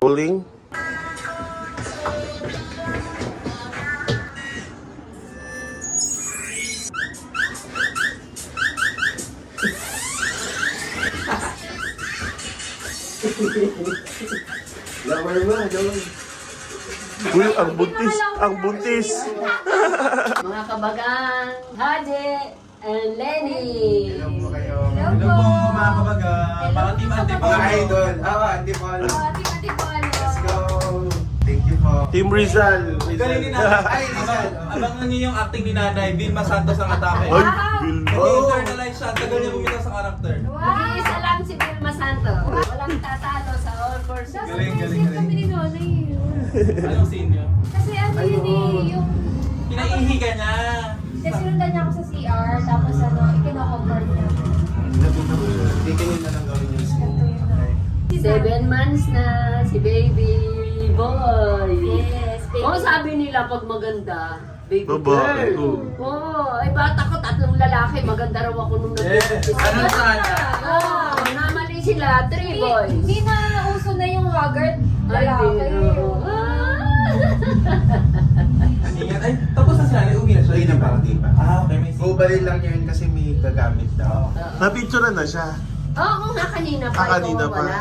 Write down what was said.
Rolling. Lower mo, lower. Uy, ang buntis, ang buntis. Mga kabagang, Haji and Lenny. Hello po kayo. Hello po, mga kabaga. Mga team Antipolo. Mga idol. Antipolo. Antipolo. Let's go. Thank you po. Team Rizal. Galing ni Nanay. Ay, Rizal. Abangan niyo yung acting ni Nanay. Vilma Santos ang atake. Ay, Bill. Nag-internalize siya. Tagal niya bumitaw sa karakter. Mag-iisa lang si Vilma Santo. Walang tatalo sa all forces. Galing, galing, Scene kami galing. ni Nonay eh. Anong scene niyo? Kasi ano yun eh, yung... Pinaihiga niya. Kasi sinundan niya ako sa CR, tapos ano, ikino-comfort niya. Tingin nyo na lang gawin yung skin. Ito yun 7 na. months na si baby boy. Yes, baby. Oo, sabi nila pag maganda, baby Babae, girl. oo. Oo, ay bata ko, 3 lalaki, maganda raw ako nung Yes. Ano sana? Oo, namali sila, 3 boys. Hindi na uso na yung haggard Ay, lalaki. di, oo. Ingat. Ay, tapos na sila. Uwi na siya. Hindi na para di pa. Okay, may scene. Bubalin lang yun kasi may gagamit daw. Napicture na siya. Oo nga, kanina pa. Ah, kanina ikaw pa. wala.